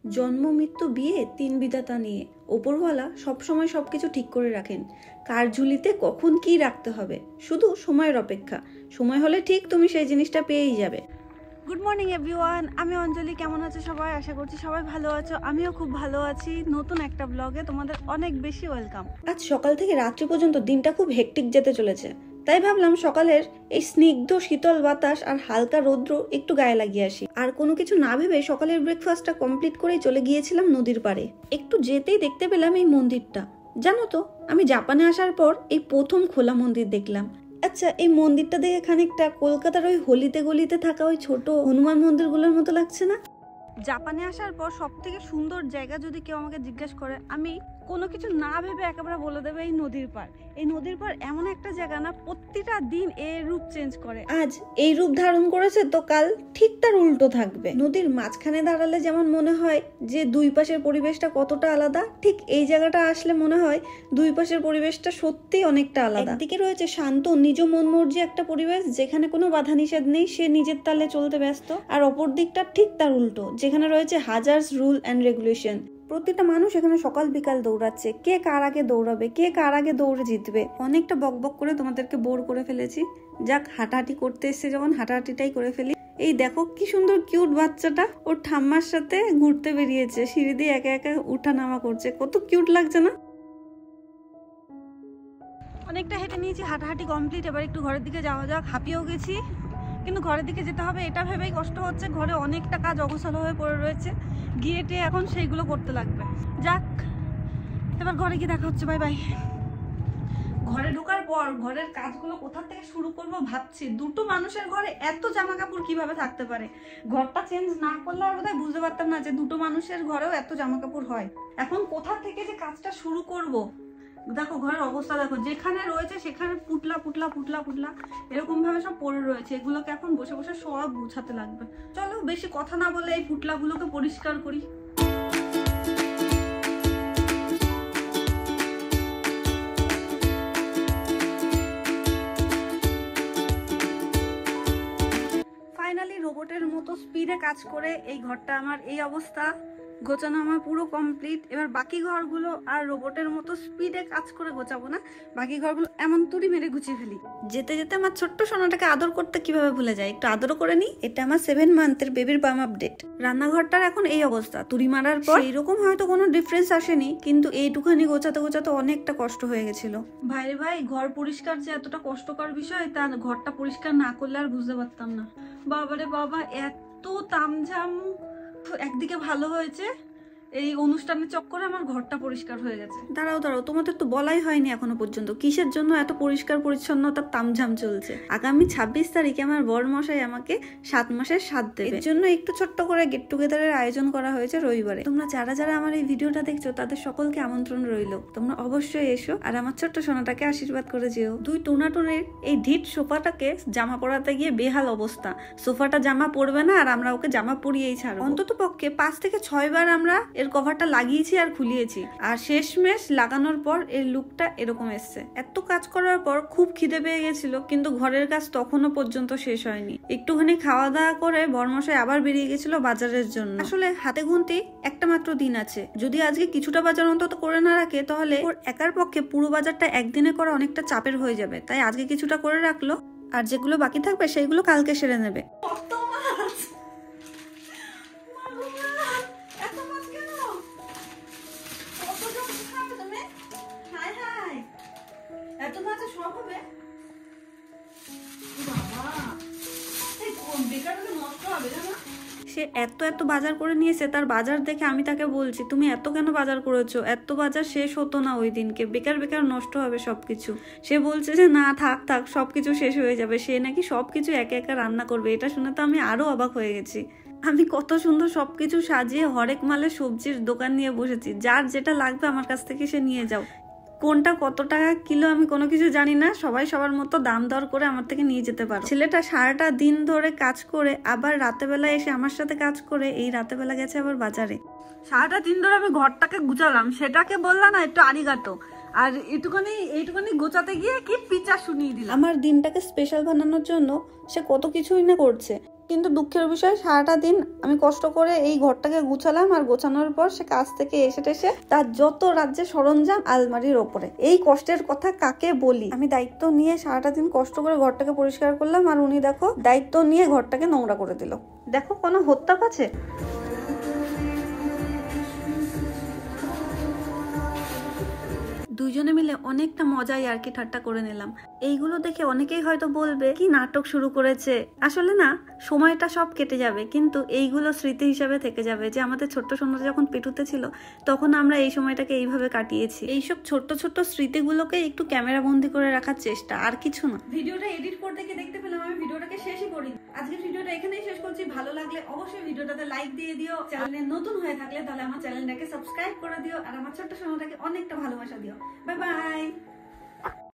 জন্ম মৃত্যু বিয়ে তিন বিধাতা নিয়ে ওপরওয়ালা সবসময় সবকিছু ঠিক করে রাখেন। কার ঝুলিতে কখন কি রাখতে হবে শুধু সময়ের অপেক্ষা। সময় হলে ঠিক তুমি সেই জিনিসটা পেয়েই যাবে। গুড মর্নিং এভরিওয়ান, আমি অঞ্জলি। কেমন আছো সবাই? আশা করছি সবাই ভালো আছো, আমিও খুব ভালো আছি। নতুন একটা ব্লগে তোমাদের অনেক বেশি ওয়েলকাম। আজ সকাল থেকে রাত্রি পর্যন্ত দিনটা খুব হেক্টিক যেতে চলেছে, তাই ভাবলাম সকালের এই স্নিগ্ধ শীতল বাতাস আর হালকা রৌদ্র একটু গায়ে লাগিয়ে আসি। আর কোনো কিছু না ভেবে সকালের ব্রেকফাস্টটা কমপ্লিট করেই চলে গিয়েছিলাম নদীর পাড়ে। একটু যেতেই দেখতে পেলাম এই মন্দিরটা। জানো তো, আমি জাপানে আসার পর এই প্রথম খোলা মন্দির দেখলাম। আচ্ছা, এই মন্দিরটা দেখে খানিকটা কলকাতার ওই হলিতে গলিতে থাকা ওই ছোট হনুমান মন্দিরগুলোর মতো লাগছে না? জাপানে আসার পর সব থেকে সুন্দর জায়গা যদি কেউ আমাকে জিজ্ঞেস করে, আমি কোনো কিছু না ভেবে একেবারে বলে দেবে এই নদীর পাড়। এই নদীর পাড় এমন একটা জায়গা না, প্রতিটা দিন এর রূপ চেঞ্জ করে। আজ এই রূপ ধারণ করেছে তো কাল ঠিক তার উল্টো থাকবে। নদীর মাঝখানে দাঁড়ালে যেমন মনে হয় যে দুই পাশের পরিবেশটা কতটা আলাদা, ঠিক এই জায়গাটা আসলে মনে হয় দুই পাশের পরিবেশটা সত্যি অনেকটা আলাদা। একদিকে রয়েছে শান্ত নিজ মন মর্জি একটা পরিবেশ যেখানে কোনো বাধা নিষেধ নেই, সে নিজের তালে চলতে ব্যস্ত। আর অপর দিকটা ঠিক তার উল্টো, যেখানে রয়েছে হাজার্স রুল অ্যান্ড রেগুলেশন। প্রতিটা মানুষ এখানে সকাল বিকাল দৌড়াচ্ছে, কে কার আগে দৌড়াবে, কে কার আগে দৌড়ে জিতবে। অনেকটা বকবক করে তোমাদেরকে বোর করে ফেলেছি। যাক, হাঁটাহাঁটি করতে এসছে যখন হাঁটাহাঁটিটাই করে ফেলি। এই দেখো কি সুন্দর কিউট বাচ্চাটা ওর ঠাম্মার সাথে ঘুরতে বেরিয়েছে, সিঁড়ি দিয়ে একা একা উঠা নামা করছে। কত কিউট লাগছে না? অনেকটা হেঁটে নিয়েছি, হাঁটাহাঁটি কমপ্লিট। এবার একটু ঘরের দিকে যাওয়া যাক। হাঁপিয়েও গেছি, কিন্তু ঘরের দিকে যেতে হবে এটা ভেবেই কষ্ট হচ্ছে। ঘরে অনেকটা কাজ অগোছালো হয়ে পড়ে রয়েছে, গিয়ে এখন সেইগুলো করতে লাগবে। যাক, এবার ঘরে গিয়ে দেখা হচ্ছে। Bye bye. ঘরে ঢোকার পর ঘরের কাজগুলো কোথা থেকে শুরু করব ভাবছি। দুটো মানুষের ঘরে এত জামা কাপড় কিভাবে থাকতে পারে? ঘরটা চেঞ্জ না করলে আর বোধহয় বুঝতে পারতাম না যে দুটো মানুষের ঘরেও এত জামা কাপড় হয়। এখন কোথা থেকে যে কাজটা শুরু করব। দেখো ঘরের অবস্থা দেখো, যেখানে রয়েছে সেখানে পুটলা পুটলা পুটলা পুটলা এরকম ভাবে সব পড়ে রয়েছে। এগুলোকে এখন বসে বসে সব গুছাতে লাগবে। চলো বেশি কথা না বলে এই পুটলাগুলোকে পরিষ্কার করি। ফাইনালি রোবটের মতো স্পিডে কাজ করে এই ঘরটা আমার এই অবস্থা। গোছানো আমার পুরো কমপ্লিট। এবার বাকি ঘরগুলো আর রোবটের মতো স্পিডে কাজ করে গোছাবো না, বাকি ঘরগুলো এমন তুড়ি মেরে গুছিয়ে ফেলি। যেতে যেতে আমার ছোট্ট সোনাটাকে আদর করতে কিভাবে ভুলে যায়, একটু আদরও করে নি। এটা আমার 7 মান্থের বেবির বাম আপডেট। রান্নাঘরটার এখন এই অবস্থা। তুড়ি মারার পর এইরকম হয়তো কোনো ডিফারেন্স আসেনি, কিন্তু এইটুখানি গোছাতে গোছাতে অনেকটা কষ্ট হয়ে গেছিল। ভাইরে ভাই, ঘর পরিষ্কার যে এতটা কষ্টকর বিষয় তা ঘরটা পরিষ্কার না করলে আর বুঝতে পারতাম না। বাবারে বাবা, এত তামঝাম। একদিকে ভালো হয়েছে, এই অনুষ্ঠানের চক্করে আমার ঘরটা পরিষ্কার হয়ে গেছে। দাঁড়াও, তোমাদের তো বলাই হয়নি এখনো পর্যন্ত কিসের জন্য এত পরিষ্কার পরিচ্ছন্নতার তামঝাম চলছে। আগামী 26 তারিখে আমার বর মশাই আমাকে 7 মাসের সাথ দেবে। এর জন্য একটু ছোট্ট করে গেট টুগেদারের আয়োজন করা হয়েছে রবিবারে। তোমরা যারা যারা আমার এই ভিডিওটা দেখছো তাদের সকলকে আমন্ত্রণ রইল। তোমরা অবশ্যই এসো আর আমার ছোট্ট সোনাটাকে আশীর্বাদ করে যেও। দুই টোনাটোনের এই ঢিট সোফাটাকে জামা পরাতে গিয়ে বেহাল অবস্থা। সোফাটা জামা পরবে না আর আমরা ওকে জামা পরিয়েই ছাড়বো। অন্তত পক্ষে 5 থেকে 6 বার আমরা এর কভারটা লাগিয়েছি আর খুলিয়েছি, আর শেষমেশ লাগানোর পর এর লুকটা এরকম এসছে। এত কাজ করার পর খুব খিদে পেয়ে গেছিল, কিন্তু ঘরের কাজ তখনও পর্যন্ত শেষ হয়নি। একটুখানি খাওয়া দাওয়া করে বরমশাই আবার বেরিয়ে গেছিল বাজারের জন্য। আসলে হাতে গুনতি একটা মাত্র দিন আছে, যদি আজকে কিছুটা বাজার অন্তত করে না রাখে তাহলে ওর একার পক্ষে পুরো বাজারটা একদিনে করা অনেকটা চাপের হয়ে যাবে। তাই আজকে কিছুটা করে রাখলো, আর যেগুলো বাকি থাকবে সেইগুলো কালকে সেরে নেবে। সে এত এত বাজার করে নিয়েছে, তার বাজার দেখে আমি তাকে বলছি, তুমি এত কেন বাজার করেছো? এত বাজার শেষ হতো না ওই দিনকে, বেকার বেকার নষ্ট হবে সবকিছু। সে বলছে যে না থাক থাক, সবকিছু শেষ হয়ে যাবে। সে নাকি সবকিছু একা একা রান্না করবে। এটা শুনে তো আমি আরো অবাক হয়ে গেছি। আমি কত সুন্দর সবকিছু সাজিয়ে হরেক মালের সবজির দোকান নিয়ে বসেছি, যার যেটা লাগবে আমার কাছ থেকে সে নিয়ে যাও। কোনটা কত টাকা কিলো আমি কোনো কিছু জানি না, সবাই সবার মতো দাম দর করে আমার থেকে নিয়ে যেতে পারো। ছেলেটা সারাটা দিন ধরে কাজ করে আবার রাতে বেলা এসে আমার সাথে কাজ করে, এই রাতে বেলা গেছে আবার বাজারে। সারাটা দিন ধরে আমি ঘরটাকে গুছালাম, সেটাকে বললাম না একটু আরিগাতো, আর এইটুকুনি গোছাতে গিয়ে কি পিচা শুনিয়ে দিলাম। আমার দিনটাকে স্পেশাল বানানোর জন্য সে কত কিছুই না করছে। কিন্তু দুঃখের বিষয় সারাটা দিন আমি কষ্ট করে এই ঘরটাকে গুছালাম, আর গোছানোর পর সে কাজ থেকে এসে তার যত রাজ্যের সরঞ্জাম আলমারির ওপরে। এই কষ্টের কথা কাকে বলি। আমি দায়িত্ব নিয়ে সারাটা দিন কষ্ট করে ঘরটাকে পরিষ্কার করলাম, আর উনি দেখো দায়িত্ব নিয়ে ঘরটাকে নোংরা করে দিল। দেখো কোনো হত্যা আছে। দুইজনে মিলে অনেকটা মজাই আর কি ঠাট্টা করে নিলাম। এইগুলো দেখে অনেকেই হয়তো বলবে কি নাটক শুরু করেছে। আসলে না, সময়টা সব কেটে যাবে, কিন্তু এইগুলো স্মৃতি হিসাবে থেকে যাবে যে আমাদের ছোট্ট সোনাটা যখন পেটুতে ছিল তখন আমরা এই সময়টাকে এইভাবে কাটিয়েছি। এইসব ছোট্ট ছোট্ট স্মৃতিগুলোকে একটু ক্যামেরা বন্দি করে রাখার চেষ্টা, আর কিছু না। ভিডিওটা এডিট করতে গিয়ে দেখতে পেলাম আমি ভিডিওটাকে শেষই করি। আজকে ভিডিওটা এখানেই শেষ করছি। ভালো লাগলে অবশ্যই ভিডিওটাতে লাইক দিয়ে দিও। চ্যানেলে নতুন হয়ে থাকলে তাহলে আমার চ্যানেলটাকে সাবস্ক্রাইব করে দিও, আর আমার ছোট্ট সোনাটাকে অনেকটা ভালোবাসা দিও। Bye bye.